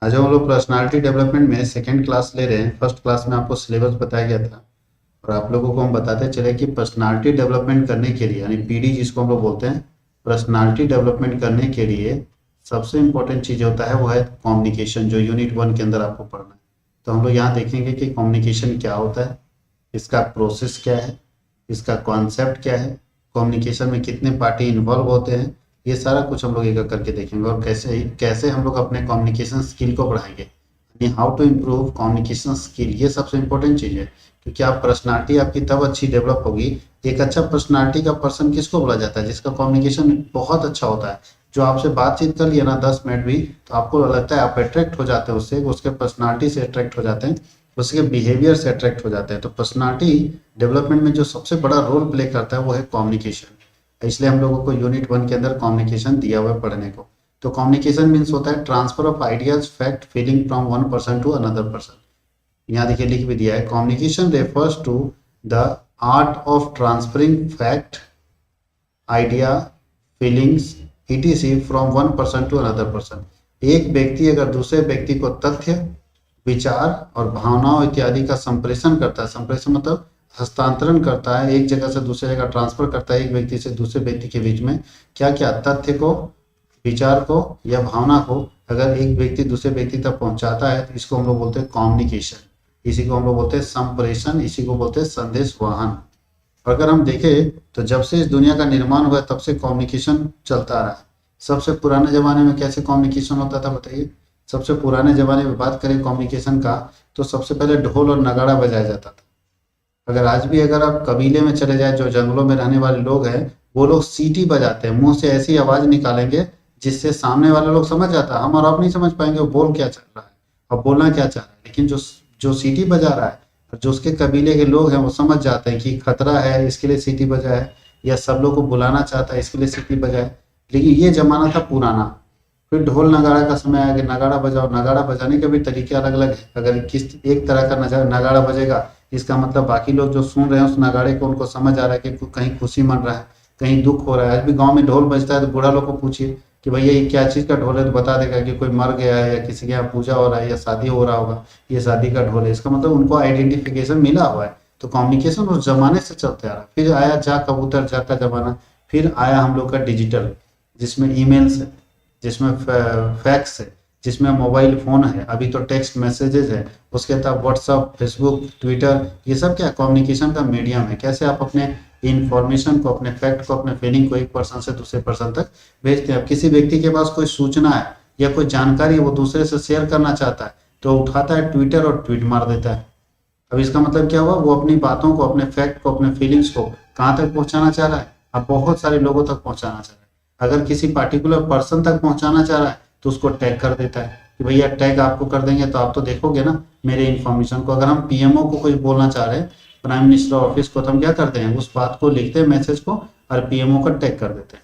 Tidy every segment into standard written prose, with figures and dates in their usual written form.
आज हम लोग पर्सनालिटी डेवलपमेंट में सेकेंड क्लास ले रहे हैं। फर्स्ट क्लास में आपको सिलेबस बताया गया था और आप लोगों को हम बताते चले कि पर्सनालिटी डेवलपमेंट करने के लिए यानी पीडी जिसको हम लोग बोलते हैं, पर्सनालिटी डेवलपमेंट करने के लिए सबसे इंपॉर्टेंट चीज़ होता है वो है कम्युनिकेशन, जो यूनिट 1 के अंदर आपको पढ़ना है। तो हम लोग यहाँ देखेंगे कि कम्युनिकेशन क्या होता है, इसका प्रोसेस क्या है, इसका कॉन्सेप्ट क्या है, कम्युनिकेशन में कितने पार्टी इन्वॉल्व होते हैं, ये सारा कुछ हम लोग एक एक करके देखेंगे और कैसे कैसे हम लोग अपने कम्युनिकेशन स्किल को बढ़ाएंगे, यानी how to improve communication skill. ये सबसे इंपॉर्टेंट चीज़ है, क्योंकि आप पर्सनालिटी आपकी तब अच्छी डेवलप होगी। एक अच्छा पर्सनालिटी का पर्सन किसको बोला जाता है? जिसका कम्युनिकेशन बहुत अच्छा होता है, जो आपसे बातचीत कर लिया ना 10 मिनट भी, तो आपको लगता है आप अट्रैक्ट हो जाते हैं उससे, उसके पर्सनालिटी से अट्रैक्ट हो जाते हैं, उसके बिहेवियर से अट्रैक्ट हो जाते हैं। तो पर्सनालिटी डेवलपमेंट में जो सबसे बड़ा रोल प्ले करता है वो है कम्युनिकेशन। इसलिए हम लोगों को यूनिट 1 के अंदर कम्युनिकेशन दिया हुआ है पढ़ने को। तो कम्युनिकेशन मीन्स होता है transfer of ideas, fact, feeling from one person to another person. यहाँ देखिए लिख भी दिया है, communication refers to the art of transferring fact, idea, feelings etc from one person to another person. एक व्यक्ति अगर दूसरे व्यक्ति को तथ्य, विचार और भावनाओं इत्यादि का संप्रेषण करता है, संप्रेषण मतलब हस्तांतरण करता है, एक जगह से दूसरे जगह ट्रांसफर करता है, एक व्यक्ति से दूसरे व्यक्ति के बीच में क्या क्या तथ्य को, विचार को या भावना को अगर एक व्यक्ति दूसरे व्यक्ति तक पहुंचाता है, तो इसको हम लोग बोलते हैं कम्युनिकेशन। इसी को हम लोग बोलते हैं संप्रेषण, इसी को बोलते हैं संदेश वाहन। अगर हम देखें तो जब से इस दुनिया का निर्माण हुआ तब से कम्युनिकेशन चलता आ रहा है। सबसे पुराने जमाने में कैसे कम्युनिकेशन होता था बताइए? सबसे पुराने जमाने में बात करें कम्युनिकेशन का, तो सबसे पहले ढोल और नगाड़ा बजाया जाता था। अगर आज भी अगर आप कबीले में चले जाए, जो जंगलों में रहने वाले लोग हैं, वो लोग सीटी बजाते हैं, मुंह से ऐसी आवाज निकालेंगे जिससे सामने वाले लोग समझ जाता है। हम और आप नहीं समझ पाएंगे वो बोल क्या चल रहा है और बोलना क्या चाह रहा है, लेकिन जो जो सीटी बजा रहा है, जो उसके कबीले के लोग हैं वो समझ जाते हैं कि खतरा है, इसके लिए सीटी बजाए, या सब लोग को बुलाना चाहता है इसके लिए सीटी बजाए। लेकिन ये जमाना था पुराना। फिर ढोल नगाड़ा का समय आ गया, नगाड़ा बजाओ। नगाड़ा बजाने के भी तरीके अलग अलग है। अगर किस एक तरह का नगाड़ा बजेगा, इसका मतलब बाकी लोग जो सुन रहे हैं उस नगाड़े को, उनको समझ आ रहा है कि कहीं खुशी मन रहा है, कहीं दुख हो रहा है। आज भी गांव में ढोल बजता है तो बूढ़ा लोग को पूछिए कि भैया ये क्या चीज़ का ढोल है, तो बता देगा कि कोई मर गया है या किसी के यहाँ पूजा हो रहा है या शादी हो रहा होगा, ये शादी का ढोल है। इसका मतलब उनको आइडेंटिफिकेशन मिला हुआ है। तो कम्युनिकेशन उस जमाने से चलते आ रहा है। फिर आया जा कबूतर जा का जमाना, फिर आया हम लोग का डिजिटल, जिसमें ईमेल्स है, जिसमें फैक्स है, जिसमें मोबाइल फ़ोन है, अभी तो टेक्स्ट मैसेजेस है, उसके बाद व्हाट्सअप, फेसबुक, ट्विटर, ये सब क्या कम्युनिकेशन का मीडियम है। कैसे आप अपने इन्फॉर्मेशन को, अपने फैक्ट को, अपने फीलिंग को एक पर्सन से दूसरे पर्सन तक भेजते हैं। अब किसी व्यक्ति के पास कोई सूचना है या कोई जानकारी वो दूसरे से शेयर करना चाहता है, तो उठाता है ट्विटर और ट्वीट मार देता है। अब इसका मतलब क्या हुआ? वो अपनी बातों को, अपने फैक्ट को, अपने फीलिंग्स को कहाँ तक पहुंचाना चाह रहा है? अब बहुत सारे लोगों तक पहुंचाना चाह रहा है। अगर किसी पर्टिकुलर पर्सन तक पहुंचाना चाह रहा है तो उसको टैग कर देता है कि भैया टैग आपको कर देंगे तो आप तो देखोगे ना मेरे इन्फॉर्मेशन को। अगर हम पीएमओ को कुछ बोलना चाह रहे हैं, प्राइम मिनिस्टर ऑफिस को, तो हम क्या करते हैं? उस बात को लिखते हैं मैसेज को और पीएमओ को टैग कर देते हैं,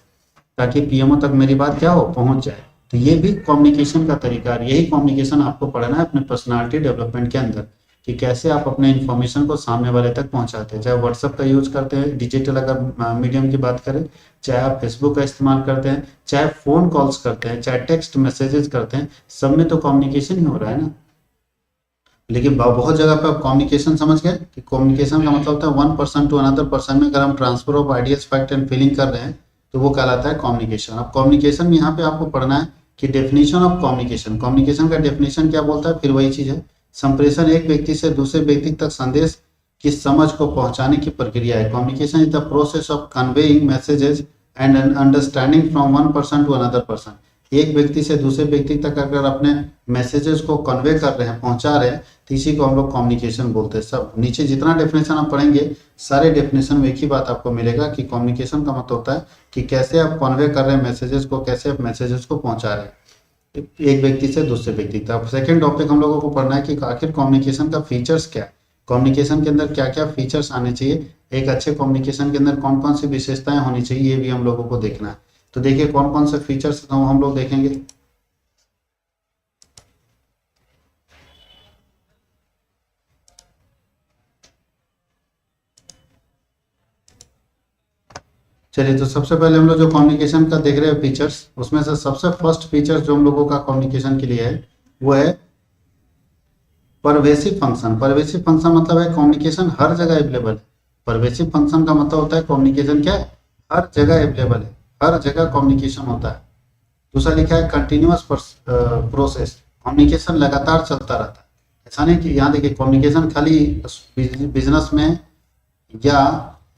ताकि पीएमओ तक मेरी बात क्या हो, पहुंच जाए। तो ये भी कम्युनिकेशन का तरीका है। यही कम्युनिकेशन आपको पढ़ना है अपने पर्सनालिटी डेवलपमेंट के अंदर, कि कैसे आप अपने इन्फॉर्मेशन को सामने वाले तक पहुंचाते हैं। चाहे व्हाट्सएप का यूज करते हैं, डिजिटल अगर मीडियम की बात करें, चाहे आप फेसबुक का इस्तेमाल करते हैं, चाहे फोन कॉल्स करते हैं, चाहे टेक्स्ट मैसेजेस करते हैं, सब में तो कम्युनिकेशन ही हो रहा है ना। लेकिन बहुत जगह पे आप कम्युनिकेशन समझ गए कि कम्युनिकेशन का मतलब होता है one person to another person में अगर हम transfer of ideas, fact and feeling कर रहे हैं तो वो कहलाता है कम्युनिकेशन। अब कम्युनिकेशन में यहाँ पे आपको पढ़ना है कि डेफिनेशन ऑफ कम्युनिकेशन। कम्युनिकेशन का डेफिनेशन क्या बोलता है? फिर वही चीज है, संप्रेषण, एक व्यक्ति से दूसरे व्यक्ति तक संदेश की समझ को पहुंचाने की प्रक्रिया है। Communication is the process of conveying messages and understanding from one person to another person. एक व्यक्ति से दूसरे व्यक्ति तक अगर अपने मैसेजेस को कन्वे कर रहे हैं, पहुंचा रहे हैं, तो इसी को हम लोग कम्युनिकेशन बोलते हैं। सब नीचे जितना डेफिनेशन आप पढ़ेंगे, सारे डेफिनेशन में एक ही बात आपको मिलेगा कि कम्युनिकेशन का मतलब होता है कि कैसे आप कन्वे कर रहे हैं मैसेजेस को, कैसे आप मैसेजेस को पहुंचा रहे हैं एक व्यक्ति से दूसरे व्यक्ति तक। सेकेंड टॉपिक हम लोगों को पढ़ना है कि आखिर कम्युनिकेशन का फीचर्स क्या है, कम्युनिकेशन के अंदर क्या क्या फीचर्स आने चाहिए, एक अच्छे कम्युनिकेशन के अंदर कौन कौन सी विशेषताएं होनी चाहिए, ये भी हम लोगों को देखना है। तो देखिए कौन कौन से फीचर्स हम लोग देखेंगे। चलिए, तो सबसे पहले हम लोग जो कम्युनिकेशन का देख रहे हैं फीचर्स, उसमें से सबसे फर्स्ट फीचर जो हम लोगों का कम्युनिकेशन के लिए है वो है परवेसिव फंक्शन। परवेसिव फंक्शन मतलब है कम्युनिकेशन हर जगह अवेलेबल है। परवेसिव फंक्शन का मतलब होता है कम्युनिकेशन क्या है, हर जगह अवेलेबल है, हर जगह कम्युनिकेशन होता है। दूसरा लिखा है कंटिन्यूअस प्रोसेस, कम्युनिकेशन लगातार चलता रहता है। ऐसा नहीं कि यहाँ देखिए कम्युनिकेशन खाली बिजनेस में या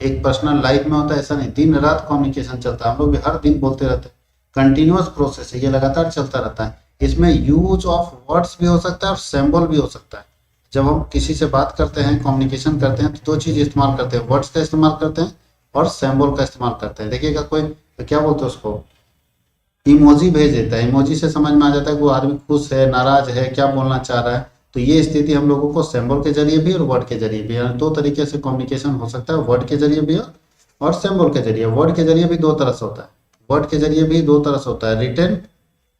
एक पर्सनल लाइफ में होता है, ऐसा नहीं, दिन रात कम्युनिकेशन चलता है, हम लोग भी हर दिन बोलते रहते हैं। कंटिन्यूअस प्रोसेस है, ये लगातार चलता रहता है। इसमें यूज ऑफ वर्ड्स भी हो सकता है और सिंबल भी हो सकता है। जब हम किसी से बात करते हैं, कम्युनिकेशन करते हैं, तो दो चीज इस्तेमाल करते हैं, वर्ड्स का इस्तेमाल करते हैं और सिंबल का इस्तेमाल करते हैं। देखिएगा कोई क्या बोलते हैं उसको, इमोजी भेज देता है, इमोजी से समझ में आ जाता है कि वो आदमी खुश है, नाराज है, क्या बोलना चाह रहा है। तो ये स्थिति हम लोगों को सिंबल के जरिए भी और वर्ड के जरिए भी, यानी दो तरीके से कम्युनिकेशन हो सकता है, वर्ड के जरिए भी और सिंबल के जरिए। वर्ड के जरिए भी दो तरह से होता है, वर्ड के जरिए भी दो तरह से होता है, रिटन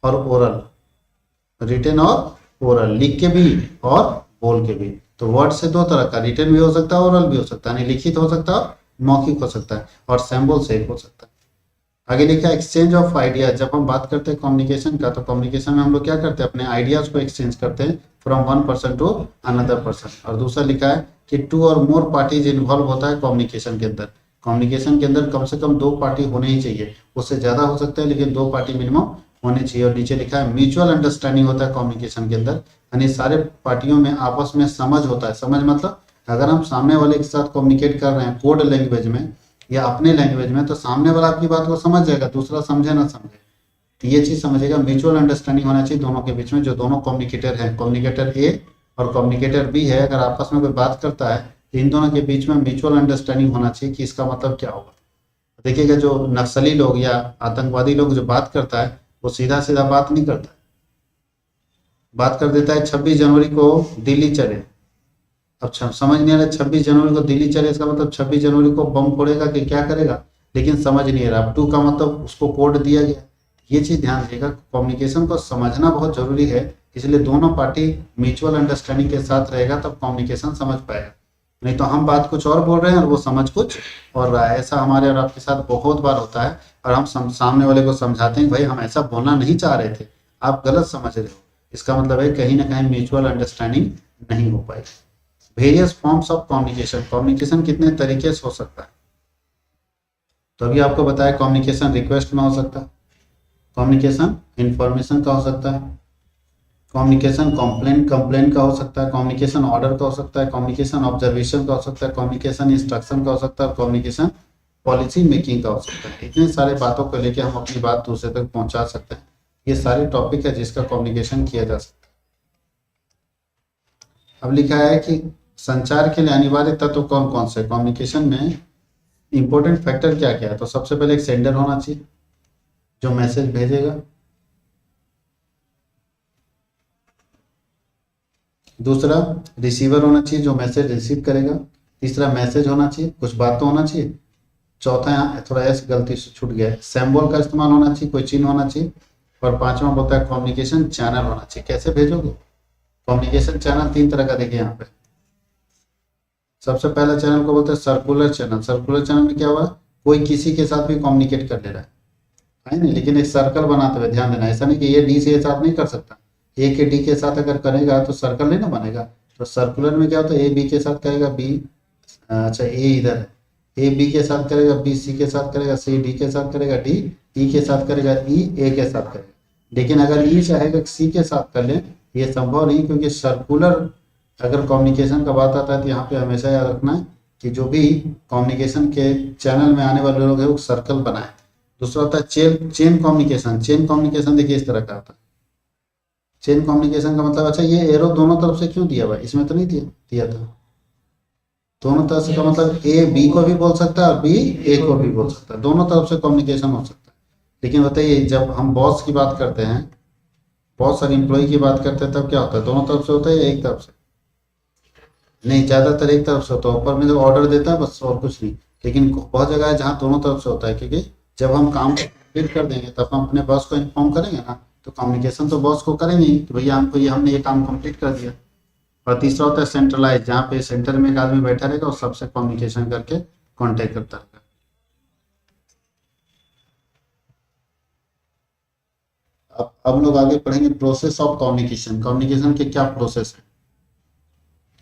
और ओरल। रिटन और ओरल, लिख के भी और बोल के भी। तो वर्ड से दो तरह का, रिटन भी हो सकता है, ओरल भी हो सकता है, यानी लिखित हो सकता है, मौखिक हो सकता है, और सिंबल से एक हो सकता है। आगे लिखा है एक्सचेंज ऑफ आइडियाज। जब हम बात करते हैं कम्युनिकेशन का, तो कम्युनिकेशन में हम लोग क्या करते हैं, अपने आइडियाज को एक्सचेंज करते हैं from one person to another person. और दूसरा लिखा है कि टू और मोर पार्टीज इन्वॉल्व होता है कम्युनिकेशन के अंदर। कम्युनिकेशन के अंदर कम से कम दो पार्टी होने ही चाहिए, उससे ज्यादा हो सकता है लेकिन दो पार्टी मिनिमम होने चाहिए। और नीचे लिखा है म्यूचुअल अंडरस्टैंडिंग होता है कम्युनिकेशन के अंदर, यानी सारे पार्टियों में आपस में समझ होता है। समझ मतलब अगर हम सामने वाले के साथ कम्युनिकेट कर रहे हैं कोड लैंग्वेज में या अपने लैंग्वेज में, तो सामने वाला आपकी बात को समझ जाएगा, दूसरा समझे ना समझे, तो ये चीज समझेगा। म्यूचुअल अंडरस्टैंडिंग होना चाहिए दोनों के बीच में, जो दोनों कम्युनिकेटर है, कम्युनिकेटर ए और कम्युनिकेटर बी है, अगर आपस में कोई बात करता है तो इन दोनों के बीच में म्यूचुअल अंडरस्टैंडिंग होना चाहिए कि इसका मतलब क्या होगा। देखिएगा जो नक्सली लोग या आतंकवादी लोग जो बात करता है, वो सीधा सीधा बात नहीं करता, बात कर देता है 26 जनवरी को दिल्ली चले। अच्छा समझ नहीं आ रहा 26 जनवरी को दिल्ली चले, इसका मतलब 26 जनवरी को बम फोड़ेगा कि क्या करेगा, लेकिन समझ नहीं आ रहा। अब टू का मतलब उसको कोड दिया गया। ये चीज ध्यान रखिएगा, कम्युनिकेशन को समझना बहुत जरूरी है, इसलिए दोनों पार्टी म्यूचुअल अंडरस्टैंडिंग के साथ रहेगा तब कम्युनिकेशन समझ पाएगा। नहीं तो हम बात कुछ और बोल रहे हैं और वो समझ कुछ और रहा है। ऐसा हमारे और आपके साथ बहुत बार होता है, और हम सामने वाले को समझाते हैं भाई हम ऐसा बोलना नहीं चाह रहे थे, आप गलत समझ रहे हो। इसका मतलब है कहीं ना कहीं म्यूचुअल अंडरस्टैंडिंग नहीं हो पाई। Various forms of communication, communication कितने तरीके से हो सकता है, तो अभी आपको बताया कम्युनिकेशन रिक्वेस्ट में हो सकता है, कम्युनिकेशन इंफॉर्मेशन का हो सकता है, कम्युनिकेशन कंप्लेन कंप्लेन का हो सकता है, कम्युनिकेशन ऑर्डर का हो सकता है, कम्युनिकेशन ऑब्जर्वेशन का हो सकता है, कम्युनिकेशन इंस्ट्रक्शन का हो सकता है, कम्युनिकेशन पॉलिसी मेकिंग का हो सकता है। इतने सारे बातों को लेकर हम अपनी बात दूसरे तक पहुंचा सकते हैं। ये सारे टॉपिक है जिसका कम्युनिकेशन किया जा सकता है। अब लिखा है कि संचार के लिए अनिवार्य तत्व कौन कौन से, कम्युनिकेशन में इंपॉर्टेंट फैक्टर क्या क्या है। तो सबसे पहले एक सेंडर होना चाहिए जो मैसेज भेजेगा, दूसरा रिसीवर होना चाहिए जो मैसेज रिसीव करेगा, तीसरा मैसेज होना चाहिए, कुछ बात तो होना चाहिए, चौथा यहाँ थोड़ा ऐसे गलती से छूट गया है, सिंबल का इस्तेमाल होना चाहिए, कोई चिन्ह होना चाहिए, और पांचवा होता है कम्युनिकेशन चैनल होना चाहिए। कैसे भेजोगे, कम्युनिकेशन चैनल तीन तरह का देखिए यहाँ पे। सबसे पहला चैनल को बोलते हैं सर्कुलर चैनल। सर्कुलर चैनल में क्या हुआ, कोई किसी के साथ भी कम्युनिकेट कर ले रहा है नहीं, लेकिन एक सर्कल बनाते हुए, ध्यान देना, ऐसा नहीं कि ये डी से ये साथ नहीं कर सकता, ए के डी के साथ अगर करेगा तो सर्कल नहीं ना बनेगा। तो सर्कुलर में क्या होता है, ए बी के साथ करेगा, बी अच्छा ए इधर है, ए बी के साथ करेगा, बी सी के साथ करेगा, सी डी के साथ करेगा, डी ई के साथ करेगा, ई ए के साथ करेगा। लेकिन अगर ई चाहेगा सी के साथ कर ले, ये संभव नहीं, क्योंकि सर्कुलर अगर कम्युनिकेशन का बात आता है तो यहाँ पे हमेशा याद रखना है कि जो भी कम्युनिकेशन के चैनल में आने वाले लोग हैं वो सर्कल बनाए। दूसरा होता है चेन कम्युनिकेशन। चेन कम्युनिकेशन देखिए इस तरह का आता है। चेन कम्युनिकेशन का मतलब, अच्छा ये एरो दोनों तरफ से क्यों दिया हुआ है, इसमें तो नहीं दिया था। दोनों तरफ से का मतलब ए बी को भी बोल सकता है और बी ए को भी बोल सकता है, दोनों तरफ से कम्युनिकेशन हो सकता है। लेकिन बताइए जब हम बॉस की बात करते हैं, बॉस और एम्प्लॉय की बात करते हैं, तब क्या होता है, दोनों तरफ से होता है या एक तरफ से, नहीं ज्यादातर एक तरफ से होता है, ऊपर में जो ऑर्डर देता है बस और कुछ नहीं। लेकिन बहुत जगह है जहाँ दोनों तरफ से होता है, क्योंकि जब हम काम कंप्लीट कर देंगे तब हम अपने बॉस को इन्फॉर्म करेंगे ना, तो कम्युनिकेशन तो बॉस को करेंगे ही कि भैया हमको ये हमने ये काम कंप्लीट कर दिया। और तीसरा होता है सेंट्रलाइज, जहाँ पे सेंटर में एक आदमी बैठा रहेगा और सबसे कम्युनिकेशन करके कॉन्टेक्ट करता रहेगा। अब लोग आगे पढ़ेंगे प्रोसेस ऑफ कम्युनिकेशन। कम्युनिकेशन के क्या प्रोसेस है,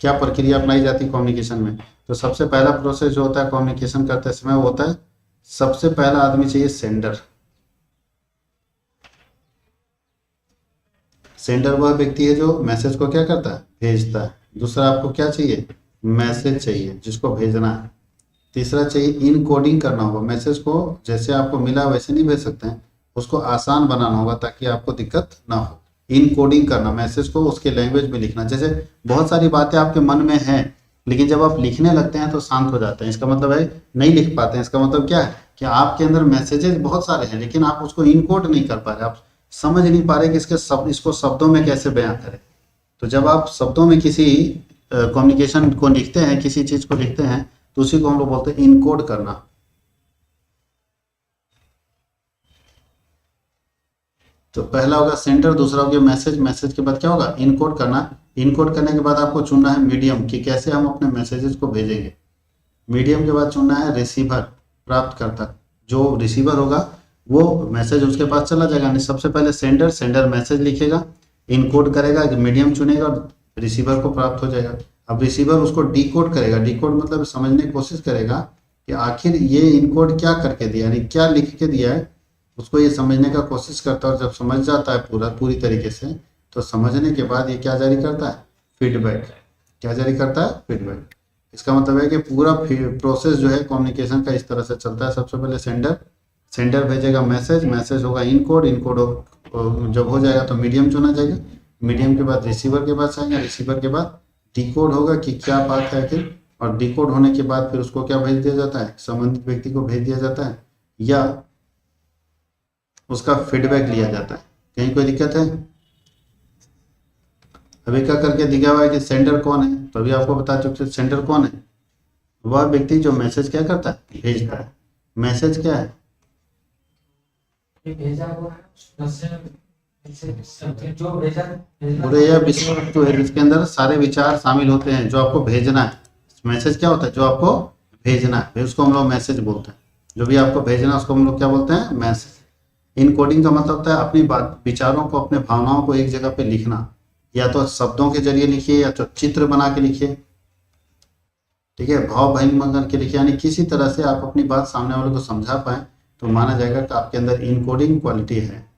क्या प्रक्रिया अपनाई जाती है कम्युनिकेशन में। तो सबसे पहला प्रोसेस जो होता है कम्युनिकेशन करते समय वो होता है, सबसे पहला आदमी चाहिए सेंडर। सेंडर वह व्यक्ति है जो मैसेज को क्या करता है, भेजता है। दूसरा आपको क्या चाहिए, मैसेज चाहिए जिसको भेजना है। तीसरा चाहिए इन कोडिंग करना होगा, मैसेज को जैसे आपको मिला वैसे नहीं भेज सकते हैं, उसको आसान बनाना होगा ताकि आपको दिक्कत ना हो। इन कोडिंग करना, मैसेज को उसके लैंग्वेज में लिखना। जैसे बहुत सारी बातें आपके मन में हैं लेकिन जब आप लिखने लगते हैं तो शांत हो जाते हैं, इसका मतलब है नहीं लिख पाते हैं। इसका मतलब क्या है कि आपके अंदर मैसेजेस बहुत सारे हैं लेकिन आप उसको इनकोड नहीं कर पा रहे, आप समझ नहीं पा रहे कि इसको शब्दों में कैसे बयां करें। तो जब आप शब्दों में किसी कम्युनिकेशन को लिखते हैं, किसी चीज को लिखते हैं, तो उसी को हम लोग बोलते हैं इनकोड करना। तो पहला होगा सेंडर, दूसरा हो गया मैसेज, मैसेज के बाद क्या होगा, इनकोड करना। इनकोड करने के बाद आपको चुनना है मीडियम कि कैसे हम अपने मैसेजेस को भेजेंगे। मीडियम के बाद चुनना है रिसीवर, प्राप्तकर्ता। जो रिसीवर होगा वो मैसेज उसके पास चला जाएगा। यानी सबसे पहले सेंडर, सेंडर मैसेज लिखेगा, इनकोड करेगा, मीडियम चुनेगा और रिसीवर को प्राप्त हो जाएगा। अब रिसीवर उसको डिकोड करेगा, डिकोड मतलब समझने की कोशिश करेगा कि आखिर ये इनकोड क्या करके दिया, यानी क्या लिख के दिया है, उसको ये समझने का कोशिश करता है। और जब समझ जाता है पूरी तरीके से, तो समझने के बाद ये क्या जारी करता है, फीडबैक। क्या जारी करता है, फीडबैक। इसका मतलब है कि पूरा प्रोसेस जो है कम्युनिकेशन का इस तरह से चलता है। सबसे पहले सेंडर भेजेगा मैसेज, मैसेज होगा इनकोड, इनकोड जब हो जाएगा तो मीडियम चुना जाएगा, मीडियम के बाद रिसीवर के पास आएगा, रिसीवर के बाद डिकोड होगा कि क्या बात है आखिर, और डिकोड होने के बाद फिर उसको क्या भेज दिया जाता है, संबंधित व्यक्ति को भेज दिया जाता है या उसका फीडबैक लिया जाता है। कहीं कोई दिक्कत है? अभी क्या करके दिखा हुआ है कि सेंडर कौन है, तो अभी आपको बता चुके सेंडर कौन है, वह व्यक्ति जो मैसेज क्या करता है, भेजता है। मैसेज क्या है, भेजा हुआ जो भेजा पूरे यह विषय वस्तु है जिसके अंदर सारे विचार शामिल होते हैं जो आपको भेजना है। मैसेज क्या होता है, जो आपको भेजना है, उसको हम लोग मैसेज बोलते हैं। जो भी आपको भेजना है उसको हम लोग क्या बोलते हैं, मैसेज। इन कोडिंग का मतलब होता है अपनी बात, विचारों को, अपने भावनाओं को एक जगह पे लिखना, या तो शब्दों के जरिए लिखिए या तो चित्र बना के लिखिए, ठीक है, भाव बहिर्मुख के लिखिए। यानी किसी तरह से आप अपनी बात सामने वाले को समझा पाए तो माना जाएगा कि आपके अंदर इनकोडिंग क्वालिटी है।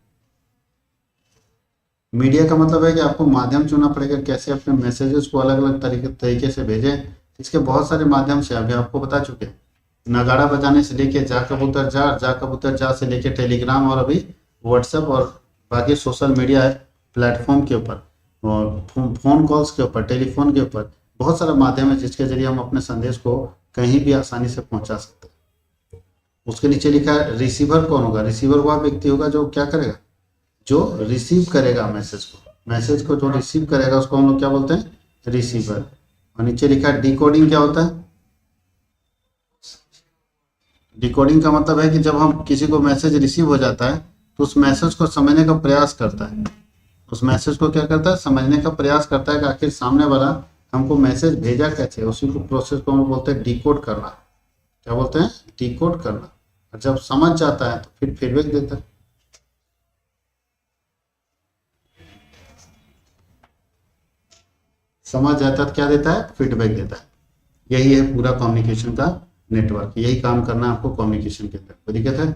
मीडिया का मतलब है कि आपको माध्यम चुनना पड़ेगा, कैसे अपने मैसेजेस को अलग अलग तरीके से भेजें। इसके बहुत सारे माध्यम से अभी आपको बता चुके हैं, नगाड़ा बजाने से लेके जा कबूतर जा से लेके टेलीग्राम, और अभी व्हाट्सएप और बाकी सोशल मीडिया प्लेटफॉर्म के ऊपर, और फोन कॉल्स के ऊपर, टेलीफोन के ऊपर बहुत सारा माध्यम है जिसके जरिए हम अपने संदेश को कहीं भी आसानी से पहुंचा सकते हैं। उसके नीचे लिखा है रिसीवर कौन होगा, रिसीवर वह व्यक्ति होगा जो क्या करेगा, जो रिसीव करेगा मैसेज को। मैसेज को जो रिसीव करेगा उसको हम लोग क्या बोलते हैं, रिसीवर। और नीचे लिखा है डिकोडिंग। क्या होता है डिकोडिंग, का मतलब है कि जब हम किसी को मैसेज रिसीव हो जाता है तो उस मैसेज को समझने का प्रयास करता है, उस मैसेज को क्या करता है, समझने का प्रयास करता है कि आखिर सामने वाला हमको मैसेज भेजा कैसे, उसी को प्रोसेस को हम बोलते हैं डिकोड करना। क्या बोलते हैं, डिकोड करना। और जब समझ जाता है तो फिर फीडबैक देता है। समझ जाता है तो क्या देता है, फीडबैक देता है। यही है पूरा कम्युनिकेशन का नेटवर्क, यही काम करना है आपको कम्युनिकेशन के अंदर। कोई दिक्कत है?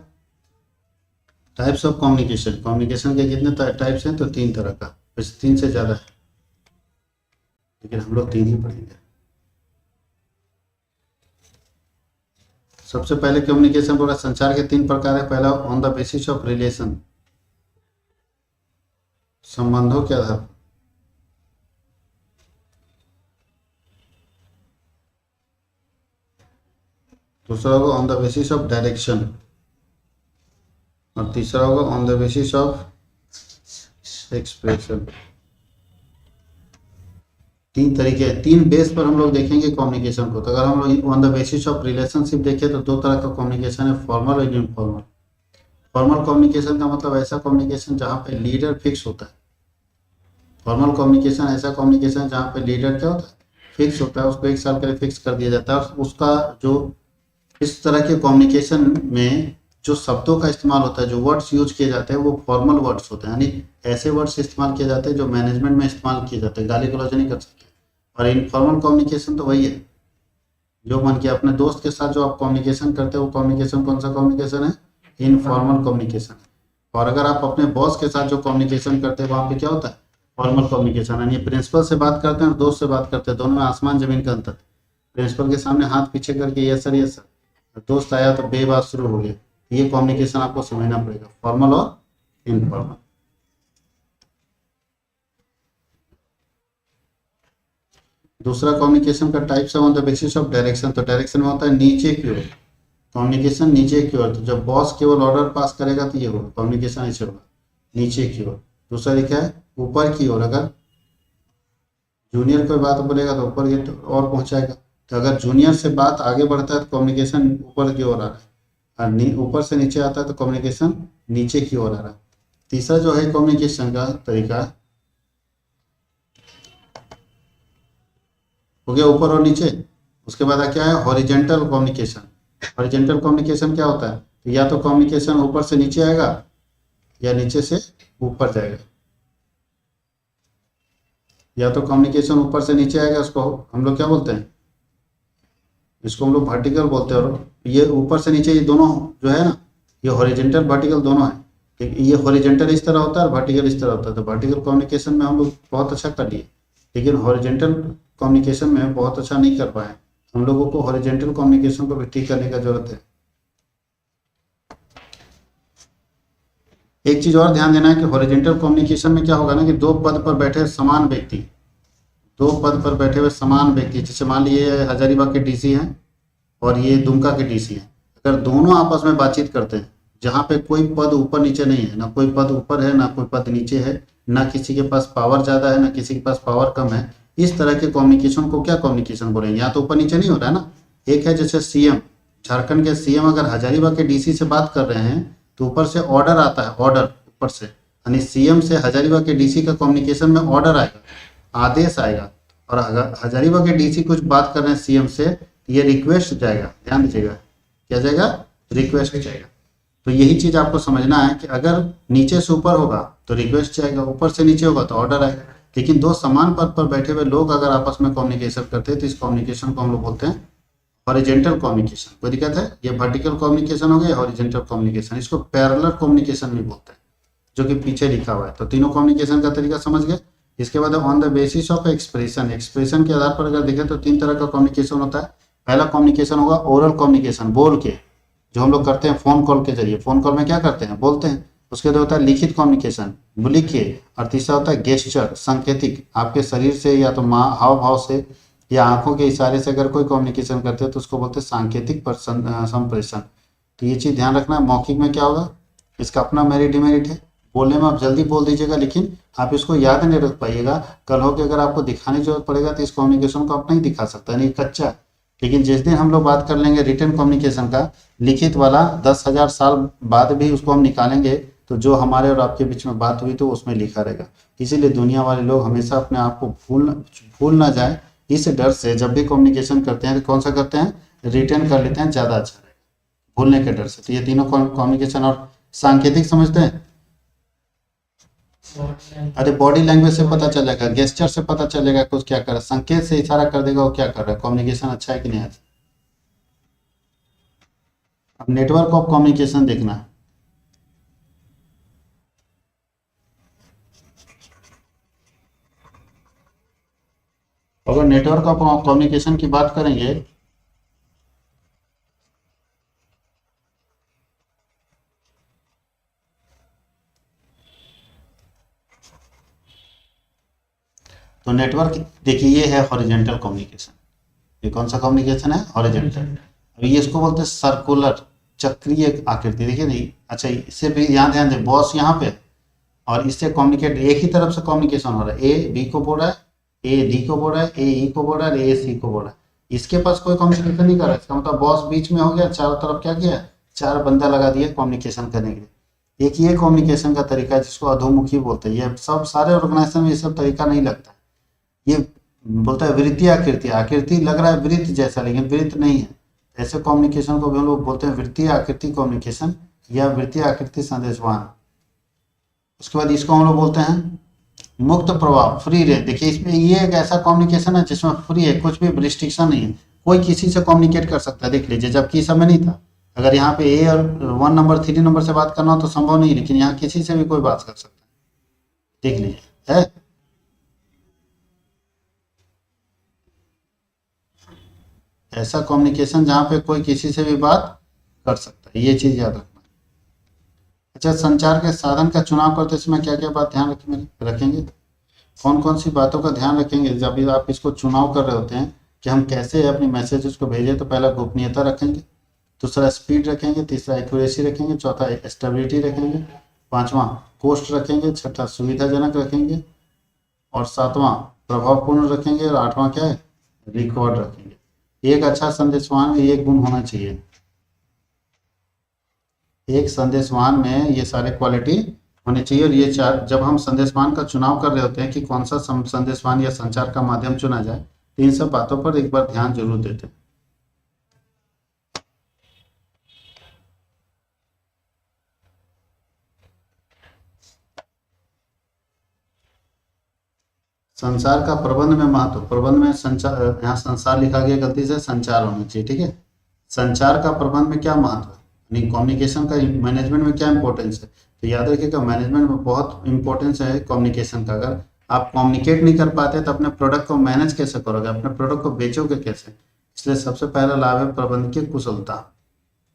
टाइप्स ऑफ कम्युनिकेशन, कम्युनिकेशन के कितने टाइप्स हैं, तो 3 तरह का, वैसे 3 से ज़्यादा है लेकिन हम लोग 3 ही पढ़ेंगे। सबसे पहले कम्युनिकेशन बोला, संचार के 3 प्रकार है। पहला on the basis of relation, संबंधों के आधार पर। दूसरा होगा on the basis of direction, और तीसरा होगा on the basis of expression. 3 तरीके, 3 बेस पर हम लोग देखेंगे कम्युनिकेशन को। तो अगर हम लोग on the basis of relationship देखें तो 2 तरह का कम्युनिकेशन है, फॉर्मल और इनफॉर्मल। फॉर्मल कम्युनिकेशन का मतलब ऐसा कम्युनिकेशन जहाँ पे लीडर फिक्स होता है। फॉर्मल कम्युनिकेशन ऐसा कम्युनिकेशन है जहाँ पे लीडर क्या होता है, फिक्स होता है, उसको 1 साल के लिए फिक्स कर दिया जाता है। और उसका जो इस तरह के कम्युनिकेशन में जो शब्दों का इस्तेमाल होता है, जो वर्ड्स यूज किए जाते हैं वो फॉर्मल वर्ड्स होते हैं, यानी ऐसे वर्ड्स इस्तेमाल किए जाते हैं जो मैनेजमेंट में इस्तेमाल किए जाते हैं, गाली गलौज नहीं कर सकते। और इनफॉर्मल कम्युनिकेशन तो वही है जो मन किया अपने दोस्त के साथ जो आप कम्युनिकेशन करते हो, वो कम्युनिकेशन कौन सा कम्युनिकेशन है? Informal communication. और अगर आप अपने बॉस के साथ जो कम्युनिकेशन करते हैं वहाँ पे क्या होता है? Formal communication. यानी प्रिंसिपल से बात करते हैं और दोस्त से बात करते हैं, दोनों में आसमान जमीन का अंतर। प्रिंसिपल के सामने हाथ पीछे करके यस सर यस सर, दोस्त आया तो बे बात शुरू हो गया। ये कम्युनिकेशन आपको समझना पड़ेगा, फॉर्मल और इनफॉर्मल। दूसरा कम्युनिकेशन का टाइप्स है on the basis of direction. तो डायरेक्शन में होता है नीचे की ओर, कम्युनिकेशन नीचे की ओर। तो जब बॉस केवल ऑर्डर पास करेगा तो ये होगा कम्युनिकेशन, ऐसे होगा नीचे की ओर। दूसरा लिखा है ऊपर की ओर, अगर जूनियर कोई बात बोलेगा तो ऊपर की और पहुंचाएगा। तो अगर जूनियर से बात आगे बढ़ता है तो कम्युनिकेशन ऊपर की ओर आ रहा है, और ऊपर से नीचे आता है तो कम्युनिकेशन नीचे की ओर आ रहा है। तीसरा जो है कम्युनिकेशन का तरीका हो गया ऊपर और नीचे। उसके बाद क्या है? Horizontal communication. हॉरिजेंटल कम्युनिकेशन क्या होता है? तो या तो कम्युनिकेशन ऊपर से नीचे आएगा या नीचे से ऊपर जाएगा। या तो कम्युनिकेशन ऊपर से नीचे आएगा, उसको हम लोग क्या बोलते हैं? इसको हम लोग वर्टिकल बोलते हैं। और ये ऊपर से नीचे, ये दोनों जो है ना, ये हॉरिजेंटल वर्टिकल दोनों है। ये हॉरिजेंटल इस तरह होता है और वर्टिकल इस तरह होता है। तो वर्टिकल कम्युनिकेशन में हम लोग बहुत अच्छा कर लिए, लेकिन हॉरिजेंटल कम्युनिकेशन में बहुत अच्छा नहीं कर पाए। हम लोगों को हॉरिजेंटल कम्युनिकेशन को भी ठीक करने का जरूरत है। एक चीज और ध्यान देना है कि हॉरिजेंटल कम्युनिकेशन में क्या होगा ना, कि दो पद पर बैठे समान व्यक्ति, दो पद पर बैठे हुए समान व्यक्ति, जैसे मान लिए हजारीबाग के डीसी हैं और ये दुमका के डीसी हैं। अगर दोनों आपस में बातचीत करते हैं, जहाँ पे कोई पद ऊपर नीचे नहीं है, ना कोई पद ऊपर है ना कोई पद नीचे है, ना किसी के पास पावर ज्यादा है ना किसी के पास पावर कम है, इस तरह के कम्युनिकेशन को क्या कम्युनिकेशन बोलेंगे? यहाँ तो ऊपर नीचे नहीं हो रहा है ना। एक है जैसे सीएम, झारखंड के सीएम अगर हजारीबाग के डीसी से बात कर रहे हैं तो ऊपर से ऑर्डर आता है, ऑर्डर ऊपर से, यानी सीएम से हजारीबाग के डीसी का कम्युनिकेशन में ऑर्डर आएगा, आदेश आएगा। और अगर हजारीबाग के डीसी कुछ बात कर रहे हैं सीएम से, ये रिक्वेस्ट जाएगा, ध्यान दीजिएगा, क्या जाएगा? रिक्वेस्ट जाएगा। तो यही चीज आपको समझना है कि अगर नीचे से ऊपर होगा तो रिक्वेस्ट जाएगा, ऊपर से नीचे होगा तो ऑर्डर आएगा। लेकिन दो समान पद पर बैठे हुए लोग अगर आपस में कम्युनिकेशन करते हैं तो इस कम्युनिकेशन को हम लोग बोलते हैं हॉरिजेंटल कम्युनिकेशन। कोई दिक्कत है? ये वर्टिकल कम्युनिकेशन हो गया, हॉरिजेंटल कम्युनिकेशन। इसको पैरेलल कम्युनिकेशन भी बोलते हैं, जो कि पीछे लिखा हुआ है। तो तीनों कम्युनिकेशन का तरीका समझ गए। इसके बाद on the basis of expression, expression के आधार पर अगर देखें तो तीन तरह का कम्युनिकेशन होता है। पहला कम्युनिकेशन होगा ओरल कम्युनिकेशन, बोल के, जो हम लोग करते हैं फोन कॉल के जरिए। फोन कॉल में क्या करते हैं? बोलते हैं। उसके बाद होता है लिखित कम्युनिकेशन, लिख के। और तीसरा होता है गेस्चर, सांकेतिक, आपके शरीर से या तो हाव भाव से या आंखों के इशारे से अगर कोई कम्युनिकेशन करते हैं तो उसको बोलते हैं सांकेतिक संप्रेषण। तो ये चीज ध्यान रखना। मौखिक में क्या होगा? इसका अपना मेरिट डिमेरिट है। बोलने में आप जल्दी बोल दीजिएगा, लेकिन आप इसको याद नहीं रख पाइएगा। कल हो के अगर आपको दिखाने की जरूरत पड़ेगा तो इस कम्युनिकेशन को आप नहीं दिखा सकता, नहीं कच्चा। लेकिन जिस दिन हम लोग बात कर लेंगे रिटन कम्युनिकेशन का, लिखित वाला, 10,000 साल बाद भी उसको हम निकालेंगे तो जो हमारे और आपके बीच में बात हुई तो उसमें लिखा रहेगा। इसीलिए दुनिया वाले लोग हमेशा अपने आप को भूल ना जाए, इस डर से जब भी कम्युनिकेशन करते हैं तो कौन सा करते हैं? रिटर्न कर लेते हैं, ज्यादा अच्छा रहेगा, भूलने के डर से। तो ये तीनों कम्युनिकेशन। और सांकेतिक समझते हैं? अरे बॉडी लैंग्वेज से पता चलेगा, गेस्चर से पता चलेगा कुछ क्या कर रहा है, संकेत से इशारा कर देगा वो क्या कर रहा है। कम्युनिकेशन अच्छा है कि नहीं? अच्छा, अब नेटवर्क ऑफ कम्युनिकेशन देखना। अगर नेटवर्क ऑफ कम्युनिकेशन की बात करेंगे तो नेटवर्क देखिए, ये है हॉरिजेंटल कम्युनिकेशन। ये कौन सा कम्युनिकेशन है? हॉरिजेंटल। अभी ये इसको बोलते हैं सर्कुलर, चक्रीय आकृति। देखिए नहीं, अच्छा इससे भी यहाँ ध्यान दें, बॉस यहाँ पे और इससे कम्युनिकेट, एक ही तरफ से कम्युनिकेशन हो रहा है। ए बी को बोल रहा है, ए डी को बोल रहा है, ए ई को बोल रहा है, ए सी को बोल रहा है। इसके पास कोई कम्युनिकेशन नहीं कर रहा है। इसका मतलब बॉस बीच में हो गया, चारों तरफ क्या किया? चार बंदा लगा दिया कम्युनिकेशन करने के लिए। एक ये कम्युनिकेशन का तरीका है जिसको अधोमुखी बोलते हैं। ये सब सारे ऑर्गेनाइजेशन में ये सब तरीका नहीं लगता है। ये बोलता है वृत्तीय आकृति, आकृति लग रहा है वृत्त जैसा लेकिन वृत्त नहीं है। ऐसे कम्युनिकेशन को भी हम लोग बोलते हैं वृत्तीय आकृति कम्युनिकेशन या वृत्तीय आकृति संदेशवाहन। उसके बाद इसको हम लोग बोलते हैं मुक्त प्रवाह, फ्री रेंज। देखिए इसमें ये एक ऐसा कम्युनिकेशन है जिसमें फ्री है, कुछ भी रिस्ट्रिक्शन नहीं है, कोई किसी से कम्युनिकेट कर सकता है। देख लीजिए जबकि इस समय नहीं था, अगर यहाँ पे ए और 1 नंबर 3 नंबर से बात करना हो तो संभव नहीं, लेकिन यहाँ किसी से भी कोई बात कर सकता है। देख लीजिए है ऐसा कम्युनिकेशन जहाँ पे कोई किसी से भी बात कर सकता है, ये चीज याद रखना। अच्छा, संचार के साधन का चुनाव करते समय क्या क्या बात ध्यान रखेंगे, कौन कौन सी बातों का ध्यान रखेंगे जब भी आप इसको चुनाव कर रहे होते हैं कि हम कैसे अपनी मैसेजेस को भेजें। तो पहला गोपनीयता रखेंगे, दूसरा स्पीड रखेंगे, तीसरा एक्यूरेसी रखेंगे, चौथा स्टेबिलिटी रखेंगे, पांचवा कॉस्ट रखेंगे, छठा सुविधाजनक रखेंगे, और सातवां प्रभावपूर्ण रखेंगे, और आठवां क्या है, रिकॉर्ड रखेंगे। एक अच्छा संदेशवाहन में ये गुण होना चाहिए, एक संदेशवाहन में ये सारे क्वालिटी होनी चाहिए। और ये चार, जब हम संदेशवाहन का चुनाव कर रहे होते हैं कि कौन सा संदेशवाहन या संचार का माध्यम चुना जाए, तो इन सब बातों पर एक बार ध्यान जरूर देते हैं। संसार का प्रबंध में महत्व, प्रबंध में संचार, यहाँ संसार लिखा गया गलती से, संचार होना चाहिए, ठीक है। संचार का प्रबंध में क्या महत्व है, यानी कम्युनिकेशन का मैनेजमेंट में क्या इंपॉर्टेंस है। तो याद रखिएगा मैनेजमेंट में बहुत इंपॉर्टेंस है कम्युनिकेशन का। अगर आप कम्युनिकेट नहीं कर पाते तो अपने प्रोडक्ट को मैनेज कैसे करोगे, अपने प्रोडक्ट को बेचोगे कैसे। इसलिए सबसे पहला लाभ है प्रबंधकीय कुशलता,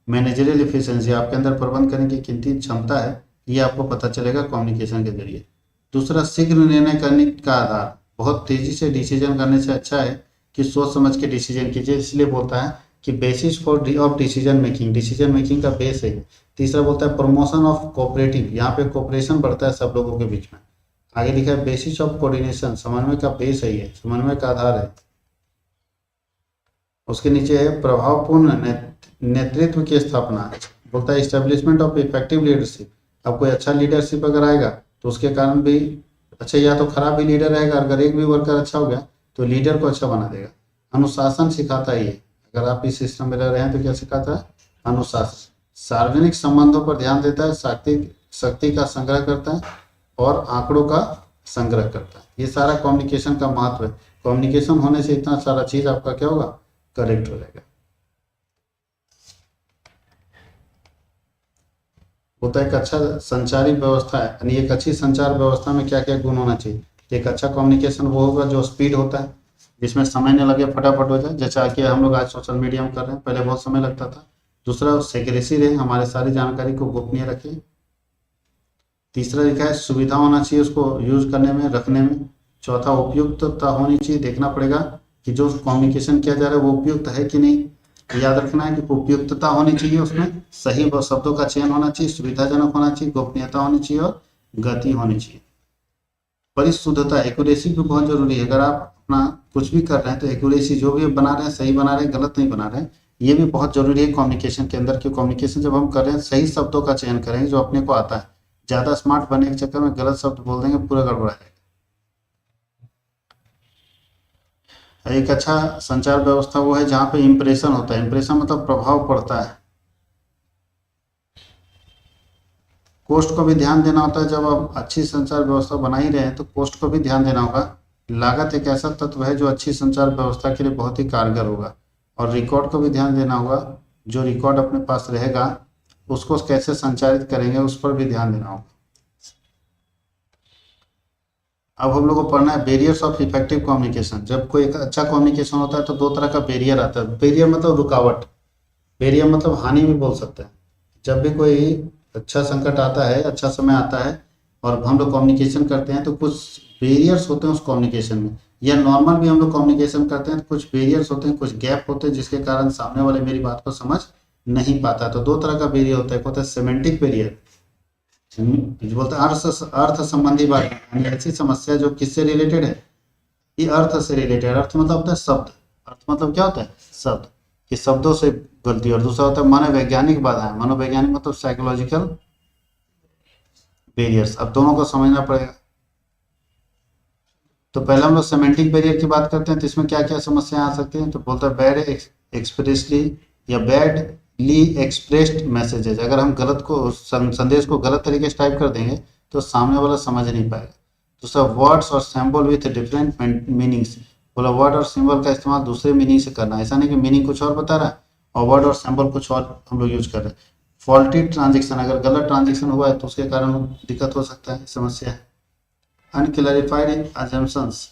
मैनेजरियल इफिशियंसी, आपके अंदर प्रबंध करने की कितनी क्षमता है ये आपको पता चलेगा कम्युनिकेशन के जरिए। दूसरा, शीघ्र निर्णय करने का आधार, बहुत तेजी से डिसीजन करने से अच्छा है कि सोच समझ के डिसीजन कीजिए। इसलिए बोलता है कि basis for of decision making, decision making का बेस है। तीसरा बोलता है प्रमोशन ऑफ कोऑपरेटिव, यहाँ पे कोऑपरेशन बढ़ता है सब लोगों के बीच में। आगे लिखा है बेसिस ऑफ कोऑर्डिनेशन, समन्वय का बेस है, ये समन्वय का आधार है। उसके नीचे है प्रभावपूर्ण नेतृत्व की स्थापना, बोलता है इस्टेब्लिशमेंट ऑफ इफेक्टिव लीडरशिप। अब कोई अच्छा लीडरशिप अगर आएगा तो उसके कारण भी अच्छा, या तो खराब भी लीडर रहेगा, अगर एक भी वर्कर अच्छा हो गया तो लीडर को अच्छा बना देगा। अनुशासन सिखाता है ये, अगर आप इस सिस्टम में रह रहे हैं तो क्या सिखाता है, अनुशासन। सार्वजनिक संबंधों पर ध्यान देता है, शक्ति का संग्रह करता है, और आंकड़ों का संग्रह करता है। ये सारा कम्युनिकेशन का महत्व है। कम्युनिकेशन होने से इतना सारा चीज आपका क्या होगा, करेक्ट हो जाएगा। होता है एक अच्छा संचारी व्यवस्था है, यानी एक अच्छी संचार व्यवस्था में क्या क्या गुण होना चाहिए। एक अच्छा कम्युनिकेशन वो होगा जो स्पीड होता है, जिसमें समय न लगे, फटाफट हो जाए, जैसा कि हम लोग आज सोशल मीडिया में कर रहे हैं, पहले बहुत समय लगता था। दूसरा, सेक्रेसी रहे, हमारे सारी जानकारी को गोपनीय रखें। तीसरा लिखा है सुविधा होना चाहिए उसको यूज करने में, रखने में। चौथा, उपयुक्तता होनी चाहिए, देखना पड़ेगा कि जो कम्युनिकेशन किया जा रहा है वो उपयुक्त है कि नहीं। याद रखना है कि उपयुक्तता होनी चाहिए, उसमें सही शब्दों का चयन होना चाहिए, सुविधाजनक होना चाहिए, गोपनीयता होनी चाहिए, और गति होनी चाहिए। परिशुद्धता, एक्यूरेसी भी बहुत जरूरी है। अगर आप अपना कुछ भी कर रहे हैं तो एक्यूरेसी जो भी बना रहे हैं, सही बना रहे हैं, गलत नहीं बना रहे हैं, ये भी बहुत जरूरी है कम्युनिकेशन के अंदर। कि कम्युनिकेशन जब हम कर रहे हैं सही शब्दों का चयन करेंगे जो अपने को आता है। ज्यादा स्मार्ट बनने के चक्कर में गलत शब्द बोल देंगे, पूरा गड़बड़ा जाएगा। एक अच्छा संचार व्यवस्था वो है जहाँ पे इंप्रेशन होता है, इंप्रेशन मतलब प्रभाव पड़ता है। कॉस्ट को भी ध्यान देना होता है, जब आप अच्छी संचार व्यवस्था बना ही रहे हैं तो कॉस्ट को भी ध्यान देना होगा। लागत एक ऐसा तत्व है जो अच्छी संचार व्यवस्था के लिए बहुत ही कारगर होगा। और रिकॉर्ड को भी ध्यान देना होगा, जो रिकॉर्ड अपने पास रहेगा उसको कैसे संचारित करेंगे उस पर भी ध्यान देना होगा। अब हम लोग को पढ़ना है बैरियर्स ऑफ इफेक्टिव कम्युनिकेशन। जब कोई एक अच्छा कम्युनिकेशन होता है तो दो तरह का बैरियर आता है। बैरियर मतलब रुकावट, बैरियर मतलब हानि भी बोल सकते हैं। जब भी कोई अच्छा संकट आता है, अच्छा समय आता है और हम लोग कम्युनिकेशन करते हैं तो कुछ बैरियर्स होते हैं उस कम्युनिकेशन में, या नॉर्मल भी हम लोग कम्युनिकेशन करते हैं तो कुछ बैरियर्स होते हैं, कुछ गैप होते हैं जिसके कारण सामने वाले मेरी बात को समझ नहीं पाता। तो दो तरह का बैरियर होता है, एक होता है सेमेंटिक बैरियर, जो बोलते हैं अर्थ संबंधी बात, यानी ऐसी समस्या जो किससे रिलेटेड है, ये अर्थ से रिलेटेड। अर्थ मतलब होता है शब्द, अर्थ मतलब क्या होता है, शब्द, कि शब्दों से गलती। और दूसरा होता है मनोवैज्ञानिक बाधाएं, मनोवैज्ञानिक मतलब साइकोलॉजिकल बैरियर्स। अब दोनों को समझना पड़ेगा। तो पहले हम लोग सेमेंटिक बैरियर की बात करते हैं, तो इसमें क्या क्या समस्याएं आ सकती हैं। तो बोलता है बैड एक्सप्रेसली या बैड ली एक्सप्रेस्ड मैसेजेज, अगर हम गलत को संदेश को गलत तरीके से टाइप कर देंगे तो सामने वाला समझ नहीं पाएगा। दूसरा वर्ड्स और सिंबल विथ डिफरेंट मीनिंग्स, बोला वर्ड और सिंबल का इस्तेमाल दूसरे मीनिंग से करना, ऐसा नहीं कि मीनिंग कुछ और बता रहा है और वर्ड और सिंबल कुछ और हम लोग यूज कर रहे हैं। फॉल्टी ट्रांजेक्शन, अगर गलत ट्रांजेक्शन हुआ है तो उसके कारण दिक्कत हो सकता है, समस्या है। अनक्लैरिफाइड अजम्पशंस,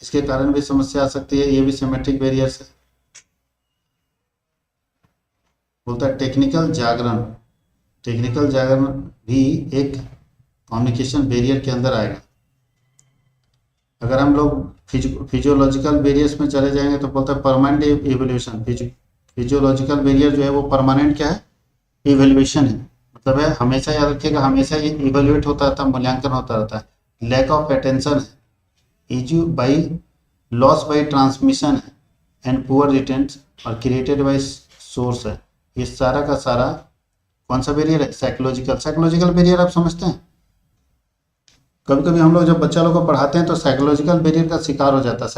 इसके कारण भी समस्या आ सकती है, ये भी सिमेट्रिक बैरियर से। बोलता है टेक्निकल जागरण, टेक्निकल जागरण भी एक कम्युनिकेशन बैरियर के अंदर आएगा। अगर हम लोग फिजियोलॉजिकल बैरियर्स में चले जाएंगे तो बोलता है परमानेंट इवोल्यूशन। फिजियोलॉजिकल बैरियर जो है वो परमानेंट क्या है, इवोल्यूशन है, मतलब है हमेशा, याद रखिएगा हमेशा ये इवोल्यूट होता रहता है, मूल्यांकन होता रहता है। लैक ऑफ अटेंशन है, इजू बाई लॉस बाई ट्रांसमिशन है, एंड पुअर रिटेंट और क्रिएटेड बाई सोर्स है। ये सारा का सारा कौन सा बैरियर है, साइकोलॉजिकल। साइकोलॉजिकल बैरियर आप समझते हैं, कभी कभी हम लोग जब बच्चा लोग को पढ़ाते हैं तो साइकोलॉजिकल बैरियर का शिकार हो जाता है।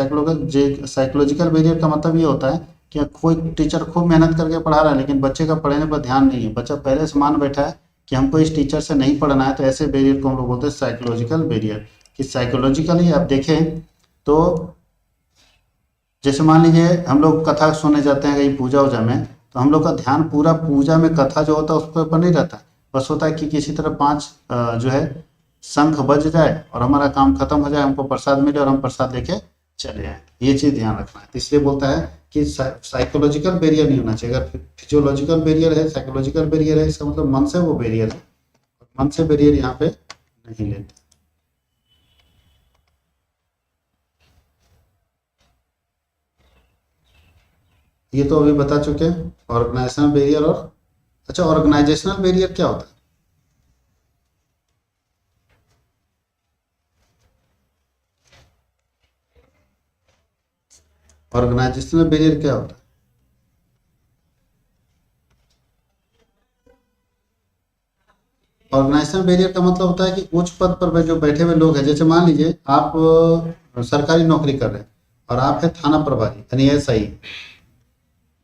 साइकोलॉजिकल बैरियर का मतलब ये होता है कि कोई टीचर खूब मेहनत करके पढ़ा रहा है लेकिन बच्चे का पढ़ने पर ध्यान नहीं है, बच्चा पहले से मान बैठा है कि हमको इस टीचर से नहीं पढ़ना है, तो ऐसे बैरियर को हम लोग बोलते हैं साइकोलॉजिकल बैरियर। कि साइकोलॉजिकली आप देखें तो जैसे मान लीजिए हम लोग कथा सुनने जाते हैं कहीं पूजा वूजा में, तो हम लोग का ध्यान पूरा पूजा में कथा जो होता है उसके ऊपर नहीं रहता, बस होता है कि किसी तरह 5 जो है शंख बज जाए और हमारा काम खत्म हो जाए, हमको प्रसाद मिले और हम प्रसाद लेके चले आए, ये चीज़ ध्यान रखना है। इसलिए बोलता है कि साइकोलॉजिकल बैरियर नहीं होना चाहिए। अगर फिजियोलॉजिकल बैरियर है, साइकोलॉजिकल बैरियर है, इसका मतलब मन से वो बैरियर है, मन से बैरियर यहाँ पे नहीं लेते। ये तो अभी बता चुके हैं ऑर्गेनाइजेशनल बैरियर। और अच्छा, ऑर्गेनाइजेशनल बैरियर क्या होता है? ऑर्गेनाइजेशनल बैरियर क्या होता है? ऑर्गेनाइजेशनल बैरियर का मतलब होता है कि उच्च पद पर जो बैठे हुए लोग हैं, जैसे मान लीजिए आप सरकारी नौकरी कर रहे हैं और आप है थाना प्रभारी यानी एसआई,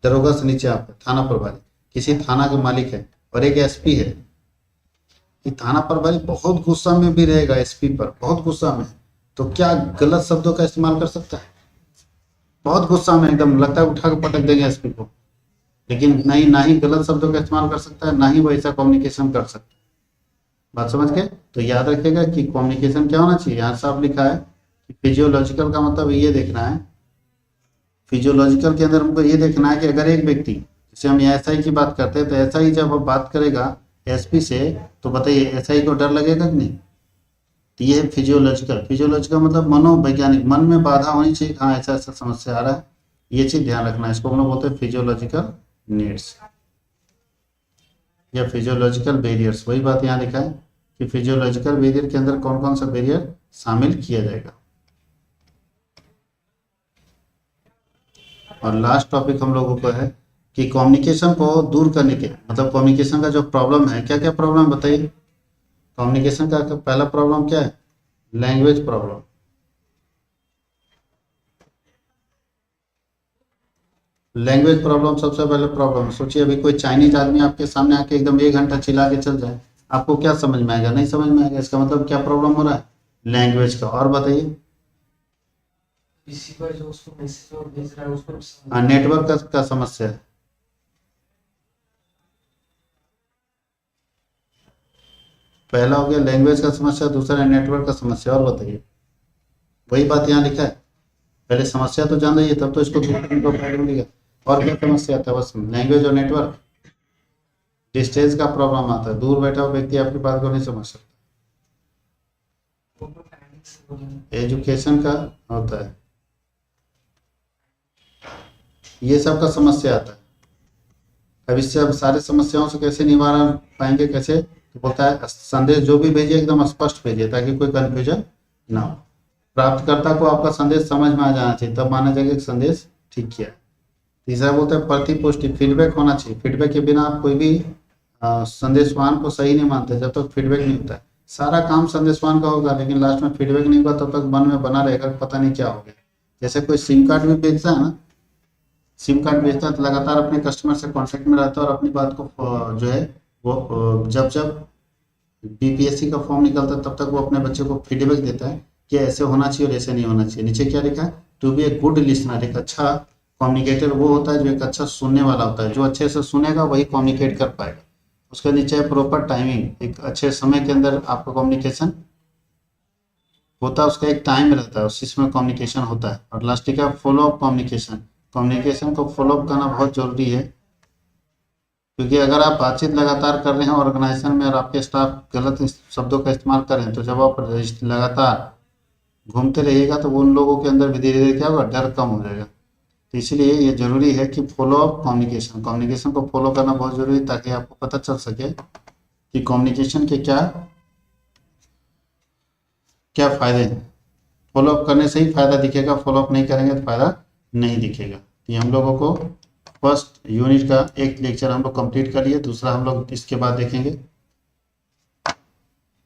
दरोगा से नीचे आप है थाना प्रभारी, किसी थाना के मालिक है, और एक एसपी है। ये थाना प्रभारी बहुत गुस्सा में भी रहेगा, एसपी पर बहुत गुस्सा में, तो क्या गलत शब्दों का इस्तेमाल कर सकता है? बहुत गुस्सा में एकदम लगता है उठा के पटक देंगे एसपी को, लेकिन नहीं, ना ही गलत शब्दों का इस्तेमाल कर सकता है, ना ही वो ऐसा कम्युनिकेशन कर सकता है। बात समझ गए? तो याद रखिएगा कि कम्युनिकेशन क्या होना चाहिए, यहाँ साफ लिखा है कि फिजियोलॉजिकल का मतलब ये देखना है, फिजियोलॉजिकल के अंदर हमको ये देखना है कि अगर एक व्यक्ति, जैसे हम एसआई की बात करते हैं, तो एसआई जब वो बात करेगा एसपी से, तो बताइए एसआई को डर लगेगा कि नहीं? तो ये है फिजियोलॉजिकल। फिजियोलॉजिकल मतलब मनोवैज्ञानिक, मन में बाधा होनी चाहिए, हाँ ऐसा ऐसा समस्या आ रहा है, ये चीज ध्यान रखना है। इसको हम लोग बोलते हैं फिजियोलॉजिकल नीड्स या फिजियोलॉजिकल बैरियर्स। वही बात यहाँ लिखा है कि फिजियोलॉजिकल बैरियर के अंदर कौन कौन सा बैरियर शामिल किया जाएगा। और लास्ट टॉपिक हम लोगों को है कि कम्युनिकेशन को दूर करने के, मतलब कम्युनिकेशन का जो प्रॉब्लम है, क्या क्या प्रॉब्लम बताइए। कम्युनिकेशन का पहला प्रॉब्लम क्या है? Language problem. लैंग्वेज प्रॉब्लम सबसे पहले प्रॉब्लम। सोचिए अभी कोई चाइनीज आदमी आपके सामने आके एकदम 1 घंटा चिल्ला के चल जाए, आपको क्या समझ में आएगा? नहीं समझ में आएगा। इसका मतलब क्या प्रॉब्लम हो रहा है? लैंग्वेज का। और बताइए। रिसीवर जो उसको मैसेज और भेज रहा है उसको नेटवर्क का समस्या है। पहला हो गया लैंग्वेज का समस्या, दूसरा है नेटवर्क का समस्या। और बताइए। वही बात यहाँ लिखा है, पहले समस्या तो जान लीजिए तब तो इसको फायदा मिलेगा। और क्या समस्या आता है? बस लैंग्वेज और नेटवर्क। डिस्टेंस का प्रॉब्लम आता है, दूर बैठा हुआ व्यक्ति आपकी बात को नहीं समझ सकता। एजुकेशन का होता है, ये सब का समस्या आता है। अब इससे अब सारे समस्याओं से कैसे निवारण पाएंगे, कैसे? तो बोलता है संदेश जो भी भेजिए एकदम स्पष्ट भेजिए ताकि कोई कंफ्यूजन ना हो। प्राप्तकर्ता को आपका संदेश समझ में आ जाना चाहिए, तब माना जाएगा कि संदेश ठीक किया। तीसरा बोलता है प्रतिपुष्टि, फीडबैक होना चाहिए। फीडबैक के बिना आप कोई भी संदेशवान को सही नहीं मानते जब तक फीडबैक नहीं होता है। सारा काम संदेशवान का होगा लेकिन लास्ट में फीडबैक नहीं होगा तब तक मन में बना रहेगा पता नहीं क्या हो गया। जैसे कोई सिम कार्ड भी बेचता है ना, सिम कार्ड बेचता है तो लगातार अपने कस्टमर से कांटेक्ट में रहता है और अपनी बात को जो है वो जब जब बीपीएससी का फॉर्म निकलता है तब तक वो अपने बच्चे को फीडबैक देता है कि ऐसे होना चाहिए और ऐसे नहीं होना चाहिए। नीचे क्या लिखा है, to be a good listener, एक अच्छा कम्युनिकेटर वो होता है जो एक अच्छा सुनने वाला होता है, जो अच्छे से सुनेगा वही कम्युनिकेट कर पाएगा। उसके नीचे है प्रॉपर टाइमिंग, एक अच्छे समय के अंदर आपका कम्युनिकेशन होता है, उसका एक टाइम रहता है, उसी में कम्युनिकेशन होता है। और लास्ट का फॉलो अप कम्युनिकेशन, कम्युनिकेशन को फॉलो अप करना बहुत जरूरी है, क्योंकि अगर आप बातचीत लगातार कर रहे हैं ऑर्गेनाइजेशन में और आपके स्टाफ गलत शब्दों का इस्तेमाल कर रहे हैं, तो जब आप लगातार घूमते रहिएगा तो उन लोगों के अंदर भी धीरे धीरे क्या होगा, डर कम हो जाएगा। तो इसलिए ये जरूरी है कि फॉलो अप कम्युनिकेशन, कम्युनिकेशन को फॉलो करना बहुत जरूरी है, ताकि आपको पता चल सके कि कम्युनिकेशन के क्या क्या फायदे हैं। फॉलो अप करने से ही फायदा दिखेगा, फॉलो अप नहीं करेंगे तो फायदा नहीं दिखेगा। तो हम लोगों को फर्स्ट यूनिट का एक लेक्चर हम लोग कंप्लीट कर लिए, दूसरा हम लोग इसके बाद देखेंगे